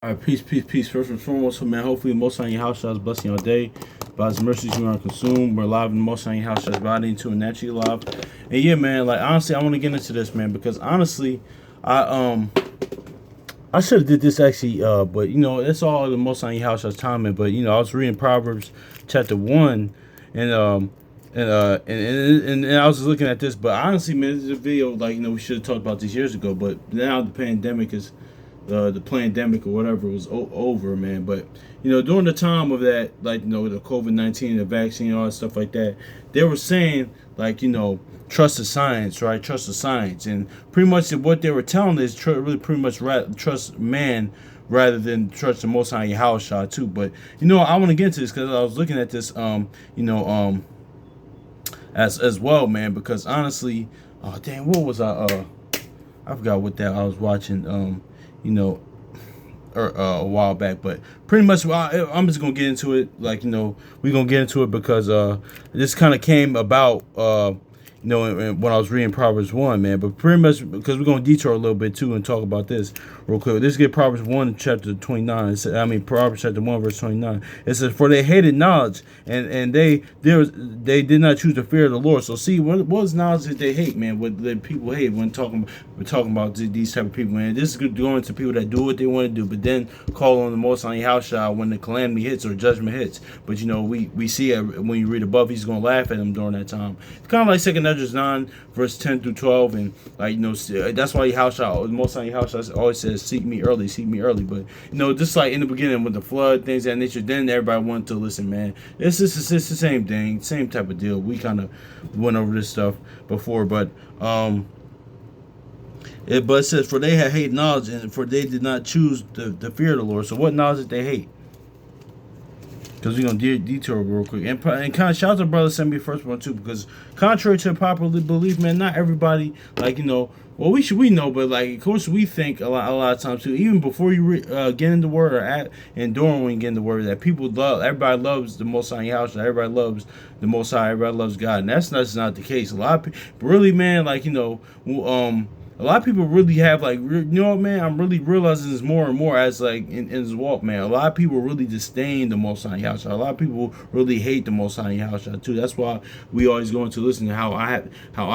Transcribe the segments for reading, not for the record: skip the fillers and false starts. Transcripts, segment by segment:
All right, peace, peace, peace. First and foremost, so man, hopefully, most on your house shall blessing your day. By His mercies, you are consumed. We're live in the most on your house shall body into a naturally live. And yeah, man, like honestly, I want to get into this, man, because honestly, I I should have did this actually, but it's all the most on your house shall timing. But I was reading Proverbs chapter 1, and and I was just looking at this, but honestly, man, this is a video like we should have talked about this years ago. But now the pandemic is the pandemic or whatever was over, man. But during the time of that, like the COVID-19, the vaccine, all that stuff like that, they were saying like trust the science, right? Trust the science, and pretty much what they were telling is really pretty much trust man rather than trust the Most High Yahweh Shah too. But I want to get into this because I was looking at this, as well, man. Because honestly, oh damn, what was I forgot what that I was watching. You know, a while back, but pretty much I'm just gonna get into it. Like we're gonna get into it because this kind of came about when I was reading Proverbs 1, man. But pretty much because we're gonna detour a little bit too and talk about this real quick. Let's get Proverbs 1 chapter 29. Proverbs chapter 1 verse 29. It says, "For they hated knowledge, and they did not choose the fear of the Lord." So see, what was knowledge that they hate, man? What the people hate when we're talking about these type of people, man. This is going to people that do what they want to do, but then call on the Most High Yahweh when the calamity hits or judgment hits. But we see it when you read above, he's gonna laugh at them during that time. It's kind of like 2 Esdras 9 verse 10 through 12, and that's why Yahweh, the Most High Yahweh always says, "Seek me early, seek me early." But just like in the beginning with the flood, things of that nature, then everybody wanted to listen, man. It's the same thing, same type of deal. We kind of went over this stuff before, but it says, "For they had hate knowledge, and for they did not choose the fear of the Lord." So what knowledge did they hate? Because we're gonna detour real quick, and kind of shout out to brother send me first one too, because contrary to popular belief, man, not everybody well, we know, but like of course we think a lot of times too, even before you get in the word and during when you get in the word, that everybody loves the Most High House, everybody loves the Most High, everybody loves God, and that's not the case. A lot of people really, man, a lot of people really have man, I'm really realizing this more and more as in this walk, man. A lot of people really disdain the Most High Yahweh. A lot of people really hate the Most High Yahweh too. That's why we always going to listen to how I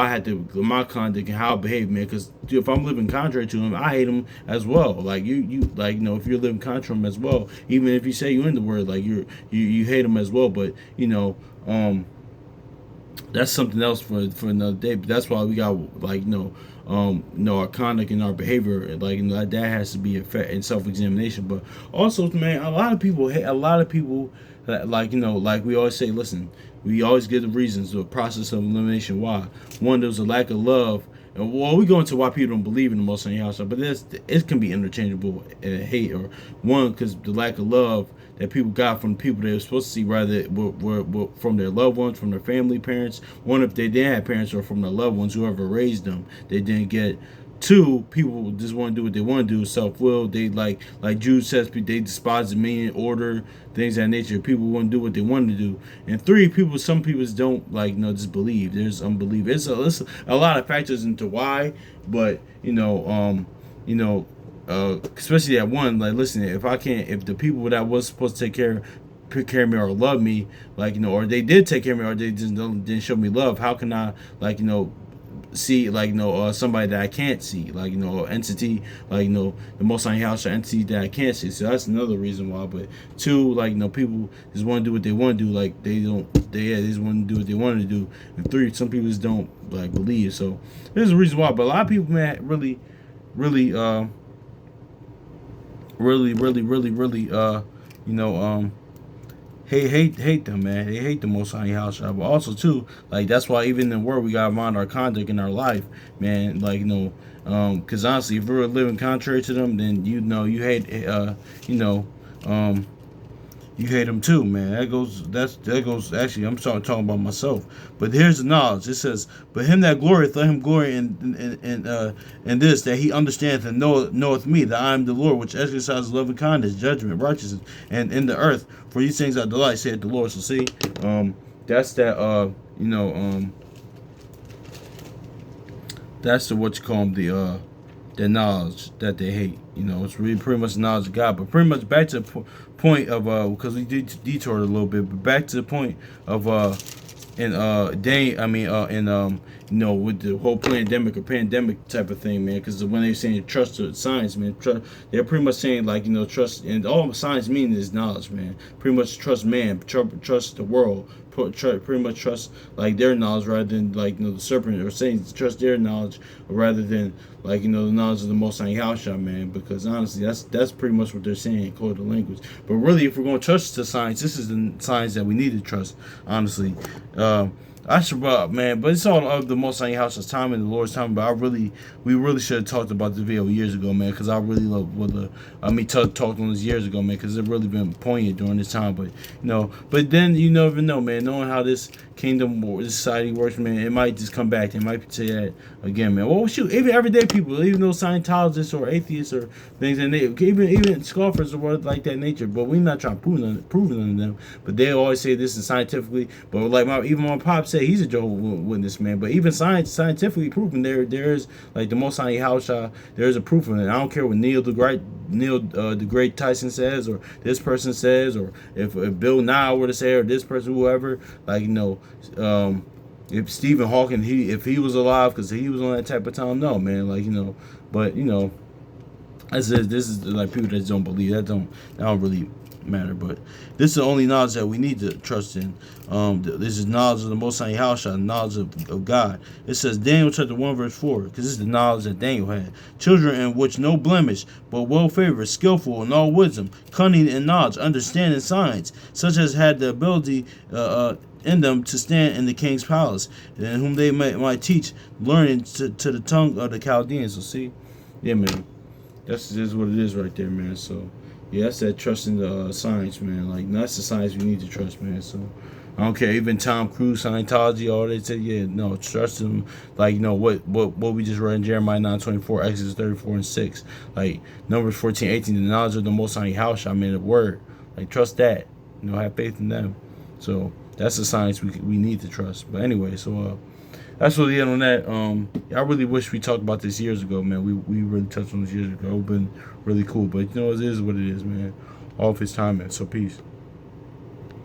had to my conduct and how I behave, man. Because if I'm living contrary to him, I hate him as well. Like if you're living contrary to him as well, even if you say you're in the word, like you hate him as well. But that's something else for another day. But that's why we got our conduct and our behavior, that has to be in self-examination. But also, man, a lot of people like we always say, listen, we always give the reasons, the process of elimination. Why? One, there's a lack of love. And well, we go into why people don't believe in the Most High Yahweh, but it can be interchangeable, hate, or one, because the lack of love that people got from the people they were supposed to see, rather were from their loved ones, from their family, parents. One, if they didn't have parents, or from their loved ones, whoever raised them, they didn't get. Two, people just want to do what they want to do, self-will. They like Jude says, they despise dominion, order, things of that nature. People want to do what they want to do. And three, some people don't just believe. There's unbelief. It's a lot of factors into why, but especially that one, like, listen, if the people that was supposed to take care of me or love me, or they did take care of me, or they just didn't show me love, how can I see somebody that I can't see, entity, the Most High House entity that I can't see. So that's another reason why. But two, people just want to do what they want to do, they just want to do what they want to do. And three, some people just don't believe. So there's a reason why. But a lot of people, man, really hate them, man. They hate the Most High House. But also too, that's why even in the word we gotta mind our conduct in our life, man. Because honestly, if we're living contrary to them, then you hate you hate them too, man. That goes. Actually, I'm starting talking about myself. But here's the knowledge. It says, "But him that glorieth, let him glory in this, that he understandeth and knoweth me, that I am the Lord, which exercises loving kindness, judgment, righteousness, and in the earth. For these things I delight, saith the Lord." So see, that's that. That's the what you call them, that knowledge that they hate. You know, it's really pretty much the knowledge of God. But pretty much back to the point of because we did detour a little bit, but back to the point of in you know, with the whole pandemic or pandemic type of thing, man. Because when they're saying trust the science, man, they're pretty much saying like, you know, trust, and all science means is knowledge, man. Pretty much trust man, trust the world, pretty much trust like their knowledge rather than like, you know, the serpent, or saying trust their knowledge rather than like, you know, the knowledge of the Most High Yahushua, man. Because honestly, that's pretty much what they're saying, according to the language. But really, if we're going to trust the science, this is the science that we need to trust, honestly. I should, man, but it's all of the Most High Yahushua's time and the Lord's time. But we really should have talked about the video years ago, man, because I really love what talked on this years ago, man, because it really been poignant during this time. But but then you never know, man. Knowing how this kingdom or this society works, man, it might just come back. It might say that again, man. Well, shoot, even everyday people, even those Scientologists or atheists or things, and even scoffers or what like that nature. But we're not trying to prove none of them. But they always say this is scientifically. But like even my pops say he's a Jehovah's Witness, man. But even scientifically proven, there is like the Most High Yahushua, there is a proof of it. I don't care what Neil deGrasse Tyson says, or this person says, or if Bill Nye were to say, or this person, whoever, like, you know, if Stephen Hawking, if he was alive, because he was on that type of time, no, man, like, you know, but, you know, this is like people that don't believe, that don't really matter. But this is the only knowledge that we need to trust in. This is knowledge of the Most High Yahushua, knowledge of God. It says Daniel chapter 1 verse 4, because this is the knowledge that Daniel had. Children in which no blemish, but well favored, skillful in all wisdom, cunning in knowledge, understanding science, such as had the ability in them to stand in the king's palace, and whom they might teach learning to the tongue of the Chaldeans. So see, yeah, man, that's just what it is right there, man. So yeah, that's that trust in the science, man. Like, that's the science we need to trust, man. So I don't care. Even Tom Cruise, Scientology, all they said, yeah, no, trust them. Like, you know, what we just read in Jeremiah 9:24, Exodus 34:6, like Numbers 14:18, the knowledge of the Most High Yahushua, I mean, the word. Like, trust that. You know, have faith in them. So that's the science we need to trust. But anyway, so that's really it on that. I really wish we talked about this years ago, man. We really touched on this years ago. It would have been really cool. But you know, it is what it is, man. All of his time, man. So peace.